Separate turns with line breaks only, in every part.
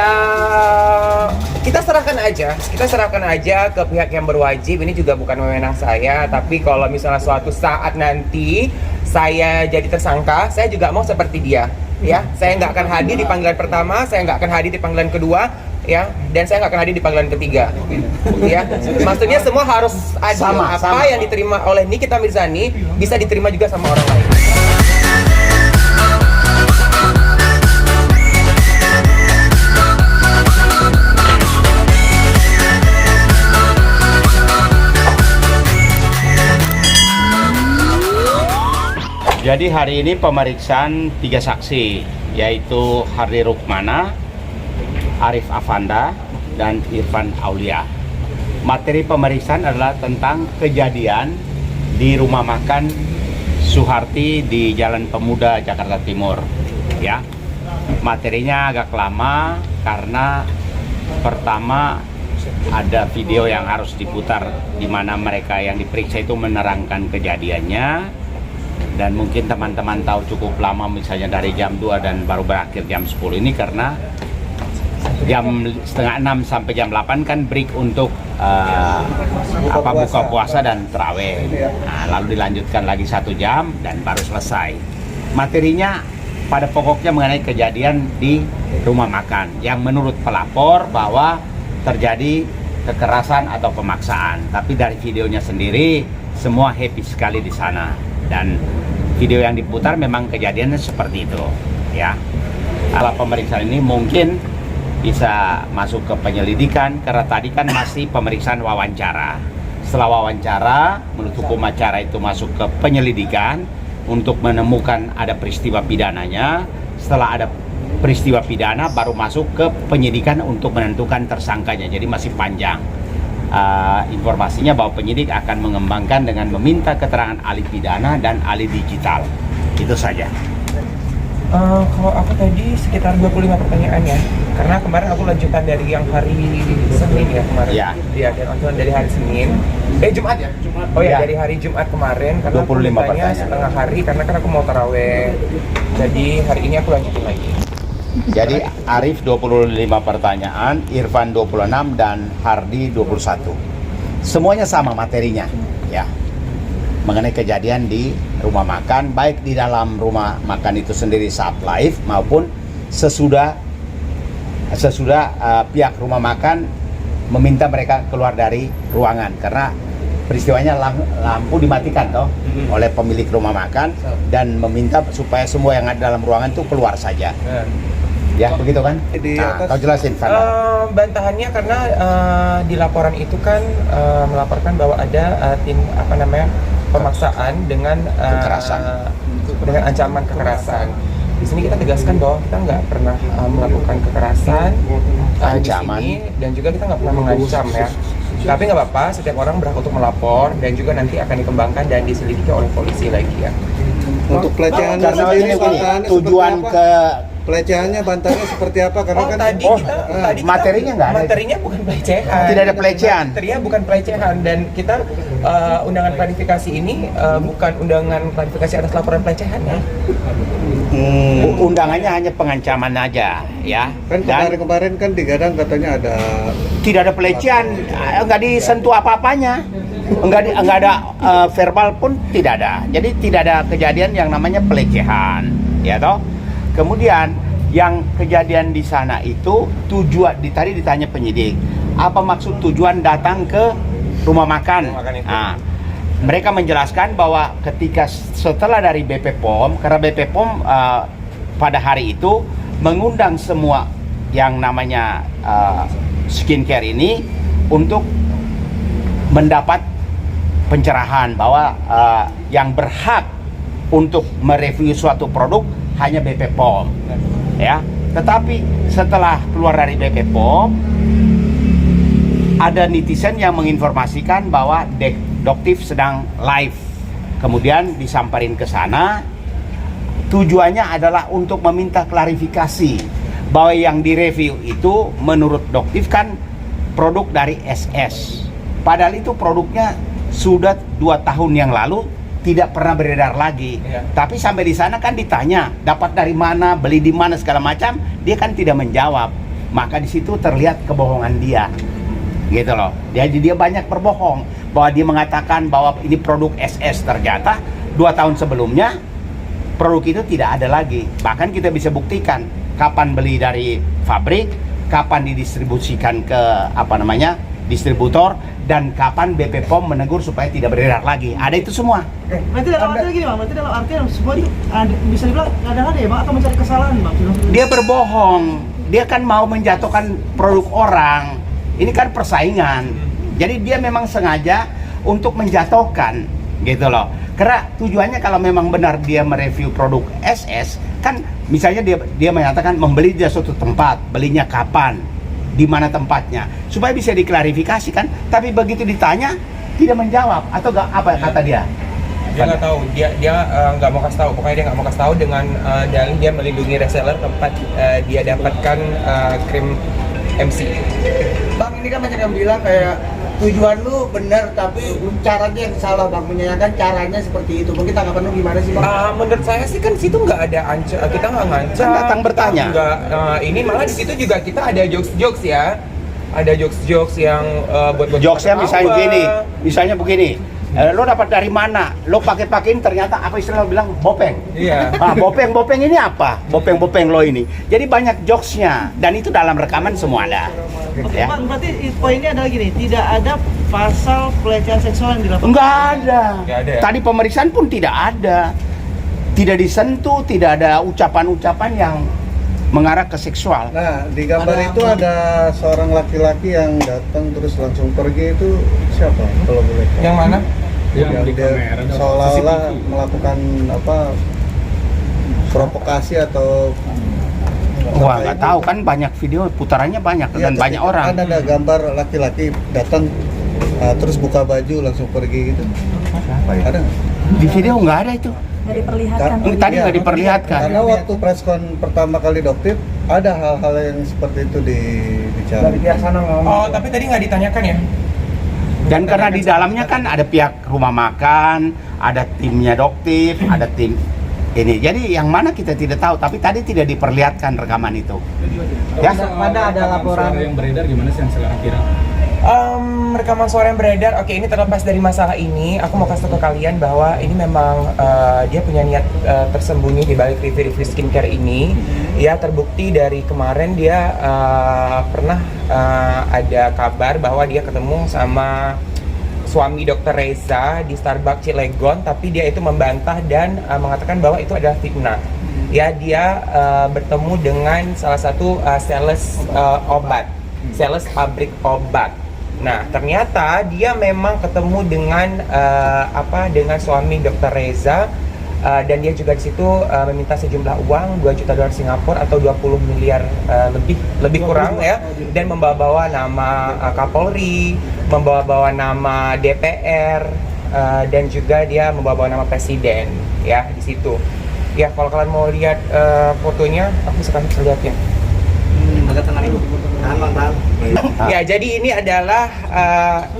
Ya kita serahkan aja ke pihak yang berwajib. Ini juga bukan wewenang saya, tapi kalau misalnya suatu saat nanti saya jadi tersangka, saya juga mau seperti dia, ya. Saya nggak akan hadir di panggilan pertama, saya nggak akan hadir di panggilan kedua, ya, dan saya nggak akan hadir di panggilan ketiga, ya. Maksudnya semua harus adil. Apa yang diterima oleh Nikita Mirzani bisa diterima juga sama orang lain.
Jadi hari ini pemeriksaan 3 saksi, yaitu Hardy Rukmana, Arif Afanda, dan Irfan Aulia. Materi pemeriksaan adalah tentang kejadian di rumah makan Suharti di Jalan Pemuda, Jakarta Timur. Ya, materinya agak lama karena pertama ada video yang harus diputar di mana mereka yang diperiksa itu menerangkan kejadiannya. Dan mungkin teman-teman tahu cukup lama, misalnya dari jam 2 dan baru berakhir jam 10 ini karena jam setengah 6 sampai jam 8 kan break untuk buka puasa dan terawih. Nah, lalu dilanjutkan lagi 1 jam dan baru selesai. Materinya pada pokoknya mengenai kejadian di rumah makan yang menurut pelapor bahwa terjadi kekerasan atau pemaksaan. Tapi dari videonya sendiri semua happy sekali di sana. Dan video yang diputar memang kejadiannya seperti itu, ya. Alat pemeriksaan ini mungkin bisa masuk ke penyelidikan karena tadi kan masih pemeriksaan wawancara. Setelah wawancara, menurut hukum acara itu masuk ke penyelidikan untuk menemukan ada peristiwa pidananya. Setelah ada peristiwa pidana baru masuk ke penyidikan untuk menentukan tersangkanya. Jadi masih panjang. Informasinya bahwa penyidik akan mengembangkan dengan meminta keterangan ahli pidana dan ahli digital. Itu saja.
Kalau aku tadi sekitar 25 pertanyaan ya, karena kemarin aku lanjutan dari yang hari Senin ya kemarin. Iya, dan lanjutan dari hari Senin. Jumat ya? Oh ya, dari hari Jumat kemarin karena
25
aku ditanya
pertanyaan.
setengah hari karena kan aku mau taraweh. Jadi hari ini aku lanjutin lagi.
Jadi Arif 25 pertanyaan, Irfan 26 dan Hardy 21. Semuanya sama materinya, ya. Mengenai kejadian di rumah makan, baik di dalam rumah makan itu sendiri saat live maupun sesudah pihak rumah makan meminta mereka keluar dari ruangan karena peristiwanya lampu dimatikan toh oleh pemilik rumah makan dan meminta supaya semua yang ada dalam ruangan itu keluar saja. Ya, begitu kan? Kau jelasin, Fanda.
Bantahannya karena di laporan itu kan melaporkan bahwa ada pemaksaan dengan dengan ancaman kekerasan. Di sini kita tegaskan bahwa kita nggak pernah melakukan kekerasan di sini dan juga kita nggak pernah mengancam ya. Tapi nggak apa-apa, setiap orang berhak untuk melapor dan juga nanti akan dikembangkan dan diselidiki oleh polisi lagi ya.
Untuk pelecehan sendiri,
tujuan ke
pelecehannya bantahannya seperti apa? Karena kan
tadi
materinya nggak ada.
Materinya bukan pelecehan.
Tidak ada pelecehan.
Materinya bukan pelecehan dan kita undangan klarifikasi ini bukan undangan klarifikasi atas laporan pelecehan ya.
Undangannya hanya pengancaman aja, ya.
Kan kemarin kan digadang katanya ada
tidak ada pelecehan, nggak disentuh apa-apanya. Enggak ada verbal pun tidak ada. Jadi tidak ada kejadian yang namanya pelecehan, ya toh. Kemudian yang kejadian di sana itu tadi ditanya penyidik, apa maksud tujuan datang ke rumah makan? Nah, mereka menjelaskan bahwa ketika setelah dari BP POM, karena BP POM pada hari itu mengundang semua yang namanya skincare ini untuk mendapat pencerahan bahwa yang berhak untuk mereview suatu produk hanya BP POM, ya. Tetapi setelah keluar dari BP POM, ada netizen yang menginformasikan bahwa Doktif sedang live. Kemudian disamperin ke sana. Tujuannya adalah untuk meminta klarifikasi bahwa yang direview itu menurut Doktif kan produk dari SS. Padahal itu produknya sudah 2 tahun yang lalu tidak pernah beredar lagi. Tapi sampai di sana kan ditanya dapat dari mana, beli di mana segala macam, dia kan tidak menjawab. maka di situ terlihat kebohongan dia, gitu loh. Jadi dia banyak berbohong bahwa dia mengatakan bahwa ini produk SS, ternyata 2 tahun sebelumnya produk itu tidak ada lagi. Bahkan kita bisa buktikan kapan beli dari pabrik, kapan didistribusikan ke distributor, dan kapan BP POM menegur supaya tidak beredar lagi. Ada itu semua.
Berarti dalam arti gini Bang, berarti dalam arti semua itu bisa dibilang kadang-kadang ya Bang, atau mencari kesalahan Bang?
Dia berbohong. Dia kan mau menjatuhkan produk orang. Ini kan persaingan. Jadi dia memang sengaja untuk menjatuhkan, gitu loh. Karena tujuannya kalau memang benar dia mereview produk SS, kan misalnya dia menyatakan membeli di suatu tempat, belinya kapan, di mana tempatnya, supaya bisa diklarifikasi kan. Tapi begitu ditanya tidak menjawab, atau gak, apa kata dia?
Dia nggak tahu, dia nggak mau kasih tahu. Pokoknya dia nggak mau kasih tahu dengan dalih dia melindungi reseller tempat dia dapatkan krim MC.
Bang, ini kan banyak yang bilang kayak tujuan lu benar tapi caranya yang salah Bang, menyayangkan caranya seperti itu. Mungkin tanggapan lu gimana sih Bang?
Menurut saya sih kan situ nggak ada kita nggak ngancam.
Kan datang bertanya.
Nggak, ini malah di situ juga kita ada jokes ya. Ada jokes yang buat
Jokesnya misalnya
ketawa.
begini, misalnya begini. Lo dapat dari mana? Lo pakai-pakein ternyata apa istilah lo bilang bopeng.
Iya.
Bopeng ini apa? Bopeng lo ini. Jadi banyak jokesnya dan itu dalam rekaman semua ada.
Oke,
Ya.
Bang, berarti poinnya adalah gini, tidak ada pasal pelecehan seksual yang dilakukan.
Enggak ada.
Nggak ada ya?
Tadi pemeriksaan pun tidak ada. Tidak disentuh, tidak ada ucapan-ucapan yang mengarah ke seksual.
Nah, di gambar itu ada seorang laki-laki yang datang terus langsung pergi, itu siapa kalau boleh tahu?
Yang mana?
Yang dia seolah-olah melakukan provokasi atau
Wah, nggak tahu kan, banyak video putarannya banyak
Iya,
dan
tapi
banyak orang.
kan ada gambar laki-laki datang terus buka baju langsung pergi gitu. Ada nggak?
Di video nggak ada itu.
Nggak diperlihatkan.
Tadi nggak diperlihatkan.
Karena waktu preskon pertama kali Doktip ada hal-hal yang seperti itu dibicarakan.
Oh, tapi tadi nggak ditanyakan ya?
Dan karena di dalamnya kan ada pihak rumah makan, ada timnya Doktip, ada tim ini. Jadi yang mana kita tidak tahu, tapi tadi tidak diperlihatkan rekaman itu. Ya.
Mana ada laporan
yang beredar gimana sih yang sekarang viral?
Rekaman suara yang beredar, oke, ini terlepas dari masalah ini, aku mau kasih tahu ke kalian bahwa ini memang dia punya niat tersembunyi di balik review-review skincare ini. Ya, terbukti dari kemarin dia pernah ada kabar bahwa dia ketemu sama suami Dr. Reza di Starbucks Cilegon, tapi dia itu membantah dan mengatakan bahwa itu adalah fitnah. Ya, dia bertemu dengan salah satu sales obat, sales pabrik obat. Nah, ternyata dia memang ketemu dengan dengan suami Dr. Reza dan dia juga di situ meminta sejumlah uang $2 juta Singapura atau 20 miliar lebih kurang ya, dan membawa-bawa nama Kapolri, membawa-bawa nama DPR dan juga dia membawa-bawa nama presiden ya di situ. Ya, kalau kalian mau lihat fotonya, aku bisa kasih lihatnya. Ya, jadi ini adalah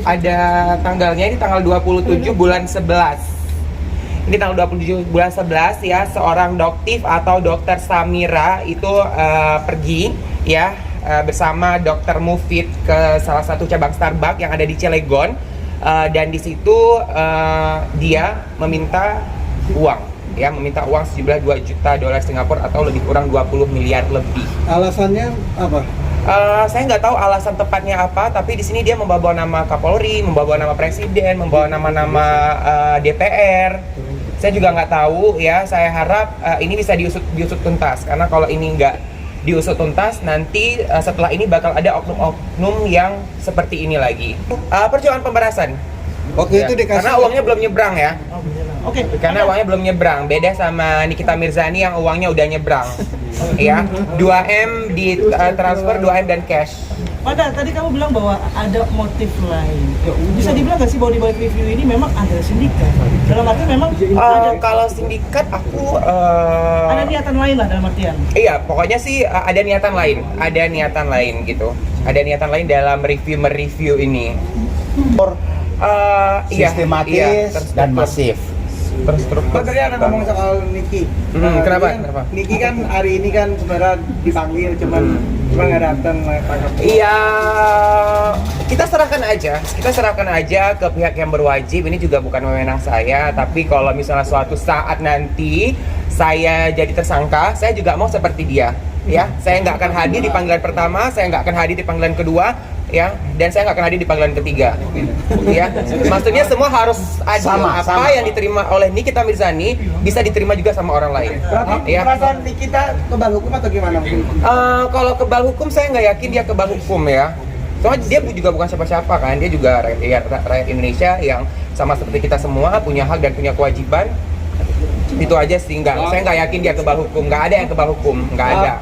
ada tanggalnya, ini tanggal 27 bulan 11. Ini tanggal 27 bulan 11 ya, seorang doktif atau Dokter Samira itu pergi ya bersama Dokter Mufid ke salah satu cabang Starbucks yang ada di Cilegon, dan di situ dia meminta uang. Ya, meminta uang sejumlah $2 juta Singapura atau lebih kurang 20 miliar lebih.
Alasannya apa?
Saya nggak tahu alasan tepatnya apa, tapi di sini dia membawa nama Kapolri, membawa nama Presiden, membawa nama-nama DPR. Saya juga nggak tahu ya. Saya harap ini bisa diusut tuntas, karena kalau ini nggak diusut tuntas, nanti setelah ini bakal ada oknum-oknum yang seperti ini lagi. Percobaan pemberasan.
Waktu itu dikasih
Karena uangnya belum nyebrang ya.
Oke,
Karena uangnya belum nyebrang, beda sama Nikita Mirzani yang uangnya udah nyebrang. Ya, 2M di transfer, 2M dan cash.
Pada tadi kamu bilang bahwa ada motif lain. Bisa dibilang nggak sih bahwa di balik review ini memang ada sindikat? Dalam arti memang ada
Kalau sindikat aku
ada niatan lain lah dalam artian.
iya, pokoknya sih ada niatan lain gitu. Ada niatan lain dalam mereview ini.
Sistematis dan masif.
Terus
Bang, tadi ada ngomong soal Niki.
Kenapa?
Kan,
Kenapa?
Niki kan hari ini kan sebenarnya dipanggil, cuman nggak datang tangkap.
Iya, kita serahkan aja ke pihak yang berwajib. Ini juga bukan wewenang saya, tapi kalau misalnya suatu saat nanti saya jadi tersangka, saya juga mau seperti dia. Ya, saya nggak akan hadir di panggilan pertama, saya nggak akan hadir di panggilan kedua, ya, dan saya nggak akan hadir di panggilan ketiga. Ya, maksudnya semua harus adil. Apa yang diterima oleh Nikita Mirzani bisa diterima juga sama orang lain.
Berarti
Ya.
perasaan Nikita kebal hukum atau gimana mungkin?
Kalau kebal hukum saya nggak yakin dia kebal hukum ya. Soalnya dia juga bukan siapa-siapa kan, dia juga rakyat Indonesia yang sama seperti kita semua punya hak dan punya kewajiban. Itu aja sih, saya nggak yakin dia kebal hukum, nggak ada yang kebal hukum, nggak ada.